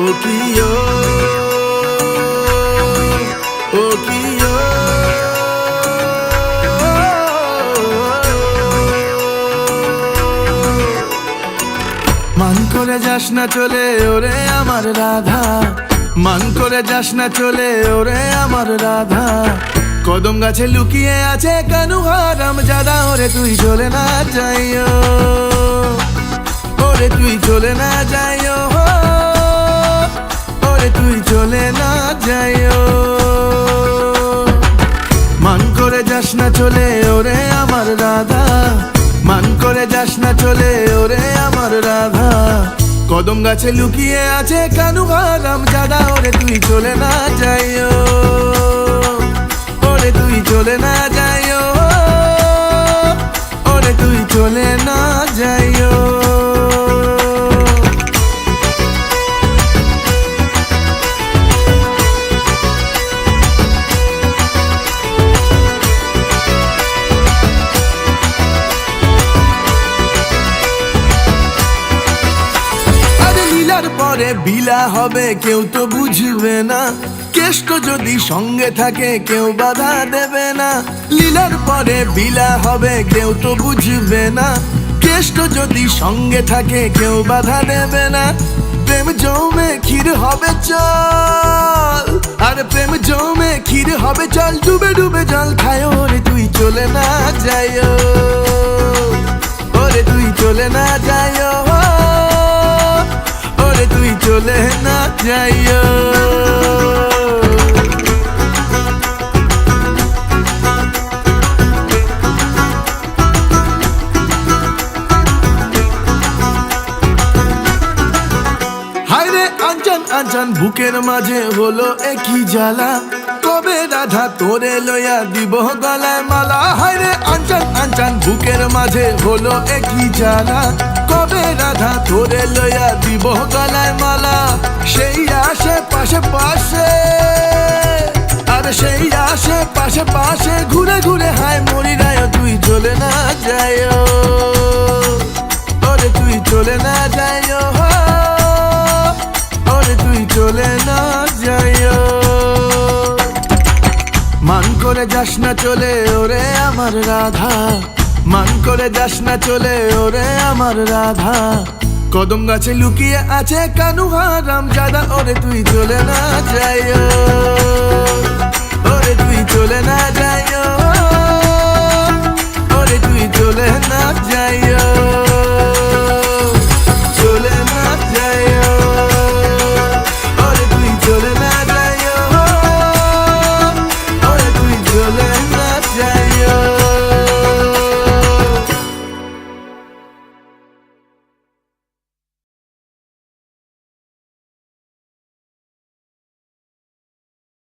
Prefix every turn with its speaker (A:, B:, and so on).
A: ও কি ও কি মান করে যাস না চলে ওরে আমার রাধা, মান করে যাস না চলে ওরে আমার রাধা। কদম গাছে লুকিয়ে আছে কানু হারাম জাদা, ওরে তুই চলে না যাইও, ওরে তুই চলে না যাইও, ওরে তুই চলে না যাইও। মান করে যাস না চলে ওরে আমার রাধা, মান করে যাস না চলে ওরে আমার রাধা। কদম গাছে লুকিয়ে আছে কানু হারাম জাদা, ওরে তুই চলে না যাইও, ওরে তুই চলে না যাইও, ওরে তুই চলে না যাইও। পরে বিলা হবে কেউ তো বুঝবে না, কেষ্ট যদি সঙ্গে থাকে কেউ বাধা দেবে না। লীলার পরে বিলা হবে কেউ তো বুঝবে না, কেষ্ট যদি সঙ্গে থাকে কেউ বাধা দেবে না। প্রেম জমে ক্ষীর হবে চল, আর প্রেম জমে ক্ষীর হবে চল, ডুবে ডুবে জল খায়, ওরে তুই চলে না যাইও, ওরে তুই চলে না যাইও, ওরে তুই চলে না যাইও। হায়রে আঞ্জান আঞ্জান বুকের মাঝে হলো একই জ্বালা, কবে রাধা তোরে লইয়া দিব গলায় মালা। হায়রে আঞ্জান আঞ্জান বুকের মাঝে হলো একই জ্বালা, কবে রাধা তোরে লইয়া দিব গলায় মালা। সেই আসে পাশে পাশে, আর সেই আসে পাশে পাশে, ঘুরে ঘুরে হায় মরি রায়, তুই চলে না যাইও, ওরে তুই চলে না যাইও, ওরে তুই চলে না যাইও। মান করে যাস না চলে ওরে আমার রাধা, মান করে যাস না চলে ওরে আমার রাধা। কদম গাছে লুকিয়ে আছে কানু হারাম জাদা, ওরে তুই চলে না যাইও।